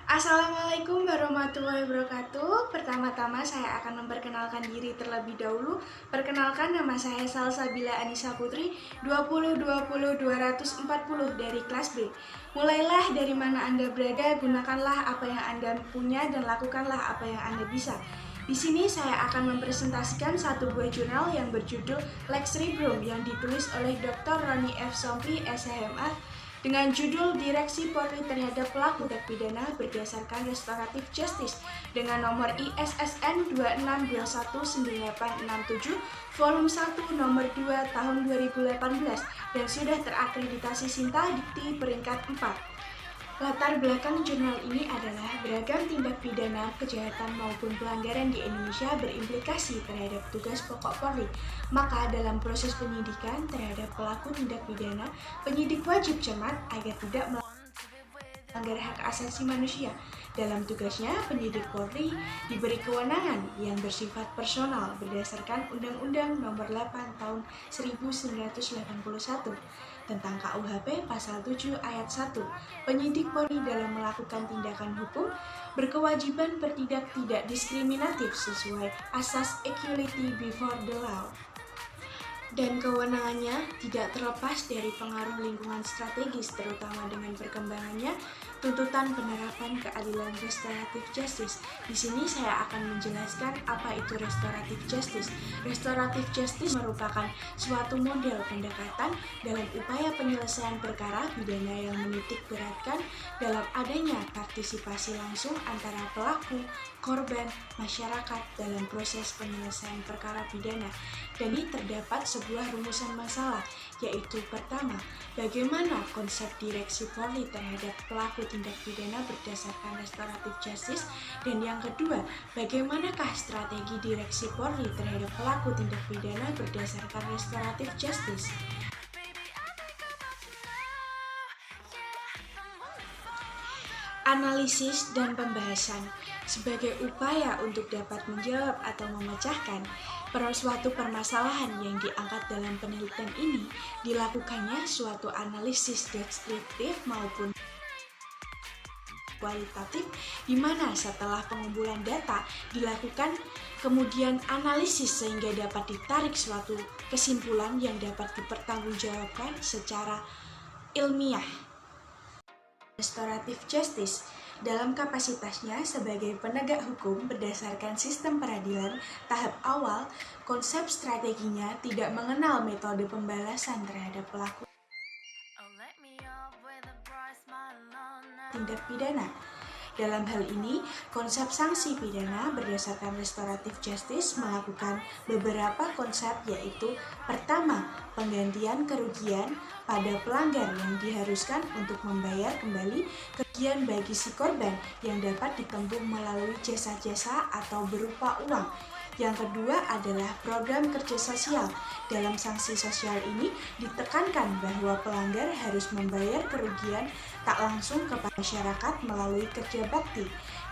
Assalamualaikum warahmatullahi wabarakatuh. Pertama-tama saya akan memperkenalkan diri terlebih dahulu. Perkenalkan, nama saya Salsabila Anissa Putri, 2020-240 dari kelas B. Mulailah dari mana Anda berada, gunakanlah apa yang Anda punya dan lakukanlah apa yang Anda bisa. Di sini saya akan mempresentasikan satu buah jurnal yang berjudul Lex Ribrum yang ditulis oleh Dr. Roni F. Sompi, SHMA, dengan judul Direksi Polri terhadap pelaku tindak pidana berdasarkan restoratif justice dengan nomor ISSN 26219867 volume 1 nomor 2 tahun 2018 dan sudah terakreditasi Sinta Dikti peringkat 4. Latar belakang jurnal ini adalah beragam tindak pidana, kejahatan maupun pelanggaran di Indonesia berimplikasi terhadap tugas pokok Polri. Maka dalam proses penyidikan terhadap pelaku tindak pidana, penyidik wajib cermat agar tidak melanggar hak asasi manusia. Dalam tugasnya, penyidik Polri diberi kewenangan yang bersifat personal berdasarkan Undang-Undang Nomor 8 Tahun 1981 tentang KUHP Pasal 7 Ayat 1. Penyidik Polri dalam melakukan tindakan hukum berkewajiban bertindak tidak diskriminatif sesuai asas equality before the law. Dan kewenangannya tidak terlepas dari pengaruh lingkungan strategis, terutama dengan perkembangannya tuntutan penerapan keadilan restoratif justice. Di sini saya akan menjelaskan apa itu restoratif justice. Restoratif justice merupakan suatu model pendekatan dalam upaya penyelesaian perkara pidana yang menitik beratkan dalam adanya partisipasi langsung antara pelaku, korban, masyarakat dalam proses penyelesaian perkara pidana. Dan ini terdapat sebuah rumusan masalah, yaitu pertama, bagaimana konsep direksi Polri terhadap pelaku tindak pidana berdasarkan restoratif justice, dan yang kedua, bagaimanakah strategi direksi Polri terhadap pelaku tindak pidana berdasarkan restoratif justice. Analisis dan pembahasan sebagai upaya untuk dapat menjawab atau memecahkan suatu permasalahan yang diangkat dalam penelitian ini, dilakukannya suatu analisis deskriptif maupun kualitatif, di mana setelah pengumpulan data dilakukan kemudian analisis sehingga dapat ditarik suatu kesimpulan yang dapat dipertanggungjawabkan secara ilmiah. Restoratif justice dalam kapasitasnya sebagai penegak hukum berdasarkan sistem peradilan tahap awal, konsep strateginya tidak mengenal metode pembalasan terhadap pelaku tindak pidana. Dalam hal ini, konsep sanksi pidana berdasarkan restoratif justice melakukan beberapa konsep, yaitu pertama, penggantian kerugian pada pelanggar yang diharuskan untuk membayar kembali kerugian bagi si korban yang dapat ditembus melalui jasa-jasa atau berupa uang. Yang kedua adalah program kerja sosial. Dalam sanksi sosial ini ditekankan bahwa pelanggar harus membayar kerugian tak langsung kepada masyarakat melalui kerja bakti.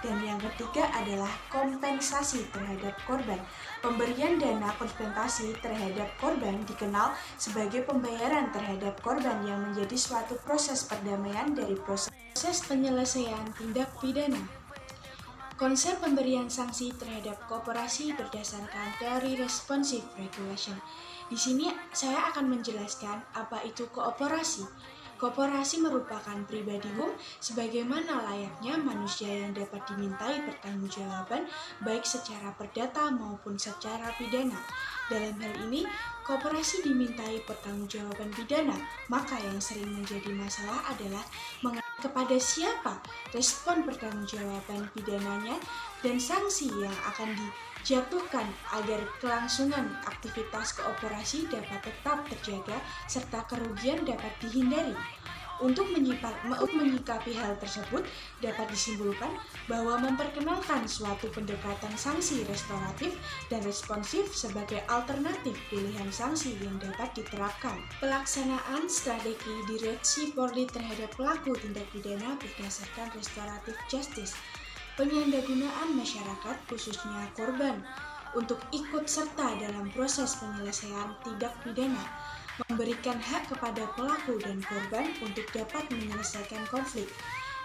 Dan yang ketiga adalah kompensasi terhadap korban. Pemberian dana kompensasi terhadap korban dikenal sebagai pembayaran terhadap korban yang menjadi suatu proses perdamaian dari proses penyelesaian tindak pidana. Konsep pemberian sanksi terhadap koperasi berdasarkan teori responsive regulation. Di sini saya akan menjelaskan apa itu kooperasi. Kooperasi merupakan pribadi hukum sebagaimana layaknya manusia yang dapat dimintai pertanggungjawaban baik secara perdata maupun secara pidana. Dalam hal ini, kooperasi dimintai pertanggungjawaban pidana, maka yang sering menjadi masalah adalah kepada siapa respon pertanggungjawaban pidananya dan sanksi yang akan dijatuhkan agar kelangsungan aktivitas kooperasi dapat tetap terjaga serta kerugian dapat dihindari. Untuk menyikapi hal tersebut, dapat disimpulkan bahwa memperkenalkan suatu pendekatan sanksi restoratif dan responsif sebagai alternatif pilihan sanksi yang dapat diterapkan. Pelaksanaan strategi direksi Polri terhadap pelaku tindak pidana berdasarkan restoratif justice. Penyalahgunaan masyarakat, khususnya korban, untuk ikut serta dalam proses penyelesaian tindak pidana. Memberikan hak kepada pelaku dan korban untuk dapat menyelesaikan konflik.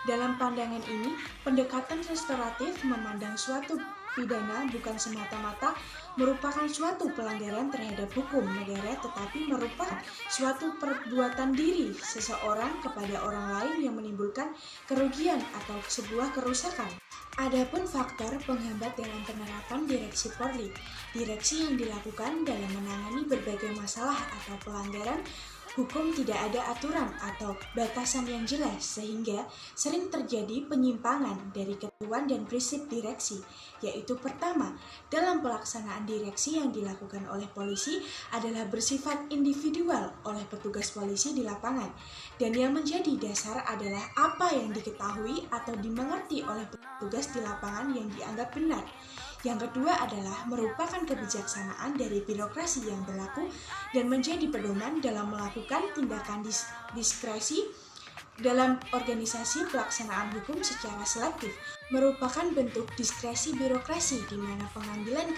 Dalam pandangan ini, pendekatan restoratif memandang suatu pidana bukan semata-mata merupakan suatu pelanggaran terhadap hukum negara, tetapi merupakan suatu perbuatan diri seseorang kepada orang lain yang menimbulkan kerugian atau sebuah kerusakan. Adapun faktor penghambat dalam penerapan direksi Polri, direksi yang dilakukan dalam menangani berbagai masalah atau pelanggaran hukum tidak ada aturan atau batasan yang jelas sehingga sering terjadi penyimpangan dari ketentuan dan prinsip direksi, yaitu pertama, dalam pelaksanaan direksi yang dilakukan oleh polisi adalah bersifat individual oleh petugas polisi di lapangan, dan yang menjadi dasar adalah apa yang diketahui atau dimengerti oleh petugas di lapangan yang dianggap benar. Yang kedua adalah merupakan kebijaksanaan dari birokrasi yang berlaku dan menjadi pedoman dalam melakukan tindakan diskresi dalam organisasi pelaksanaan hukum secara selektif, merupakan bentuk diskresi birokrasi di mana pengambilan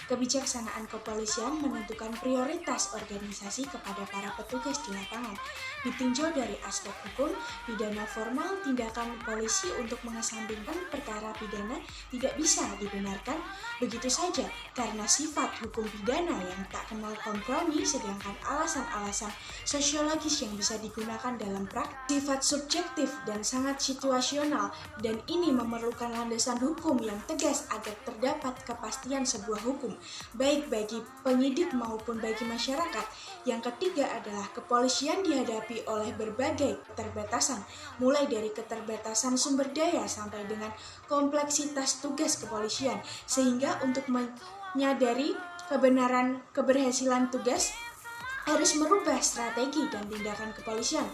kebijaksanaan kepolisian menentukan prioritas organisasi kepada para petugas di lapangan. Ditinjau dari aspek hukum, pidana formal, tindakan polisi untuk mengesampingkan perkara pidana tidak bisa dibenarkan begitu saja karena sifat hukum pidana yang tak kenal kompromi, sedangkan alasan-alasan sosiologis yang bisa digunakan dalam praktik sifat subjektif dan sangat situasional, dan ini memerlukan landasan hukum yang tegas agar terdapat kepastian sebuah hukum baik bagi penyidik maupun bagi masyarakat. Yang ketiga adalah kepolisian dihadapi oleh berbagai keterbatasan, mulai dari keterbatasan sumber daya sampai dengan kompleksitas tugas kepolisian, sehingga untuk menyadari keberhasilan tugas harus merubah strategi dan tindakan kepolisian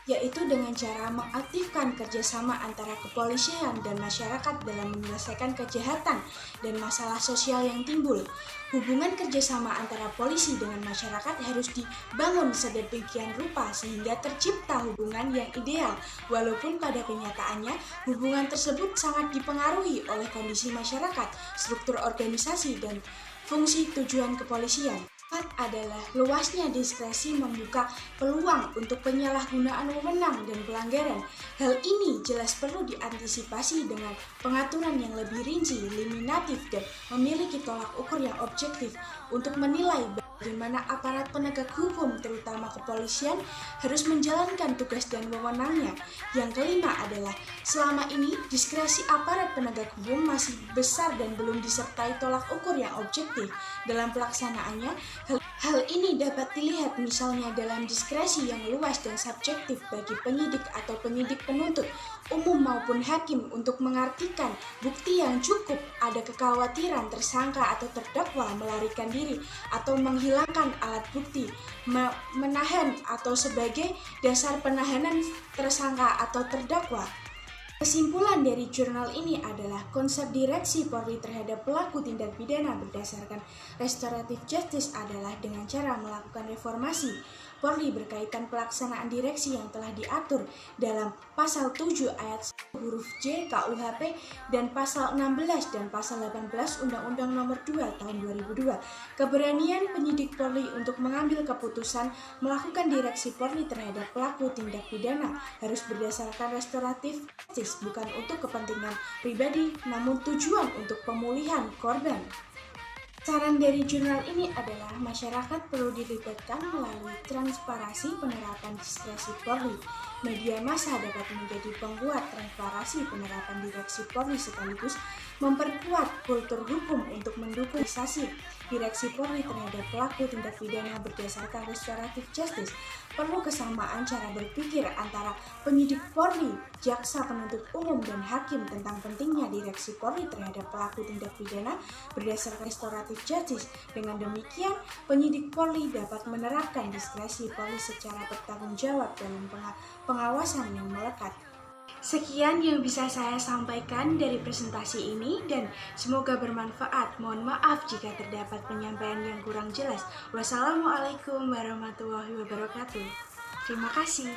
yaitu dengan cara mengaktifkan kerjasama antara kepolisian dan masyarakat dalam menyelesaikan kejahatan dan masalah sosial yang timbul. Hubungan kerjasama antara polisi dengan masyarakat harus dibangun sedemikian rupa sehingga tercipta hubungan yang ideal, walaupun pada kenyataannya hubungan tersebut sangat dipengaruhi oleh kondisi masyarakat, struktur organisasi, dan fungsi tujuan kepolisian. Adalah luasnya diskresi membuka peluang untuk penyalahgunaan wewenang dan pelanggaran. Hal ini jelas perlu diantisipasi dengan pengaturan yang lebih rinci, eliminatif, dan memiliki tolak ukur yang objektif untuk menilai bagaimana aparat penegak hukum, terutama kepolisian, harus menjalankan tugas dan wewenangnya. Yang kelima adalah, selama ini diskresi aparat penegak hukum masih besar dan belum disertai tolak ukur yang objektif dalam pelaksanaannya. Hal ini dapat dilihat misalnya dalam diskresi yang luas dan subjektif bagi penyidik atau penyidik penuntut umum maupun hakim untuk mengartikan bukti yang cukup, ada kekhawatiran tersangka atau terdakwa melarikan diri atau menghilangkan alat bukti, menahan atau sebagai dasar penahanan tersangka atau terdakwa. Kesimpulan dari jurnal ini adalah konsep direksi Polri terhadap pelaku tindak pidana berdasarkan restoratif justice adalah dengan cara melakukan reformasi Polri berkaitan pelaksanaan direksi yang telah diatur dalam pasal 7 ayat 1 huruf J KUHP dan pasal 16 dan pasal 18 Undang-Undang Nomor 2 Tahun 2002. Keberanian penyidik Polri untuk mengambil keputusan melakukan direksi Polri terhadap pelaku tindak pidana harus berdasarkan restoratif justice, bukan untuk kepentingan pribadi, namun tujuan untuk pemulihan korban. Saran dari jurnal ini adalah masyarakat perlu dilibatkan melalui transparansi penerapan diskresi Polri. Media massa dapat menjadi penguat transparansi penerapan direksi Polri sekaligus memperkuat kultur hukum untuk mendukung direksi Polri terhadap pelaku tindak pidana berdasarkan restoratif justice. Perlu kesamaan cara berpikir antara penyidik Polri, jaksa penuntut umum, dan hakim tentang pentingnya direksi Polri terhadap pelaku tindak pidana berdasarkan restoratif justice. Dengan demikian, penyidik Polri dapat menerapkan diskresi Polri secara bertanggung jawab dalam pengawasan yang melekat. Sekian yang bisa saya sampaikan dari presentasi ini dan semoga bermanfaat. Mohon maaf jika terdapat penyampaian yang kurang jelas. Wassalamualaikum warahmatullahi wabarakatuh. Terima kasih.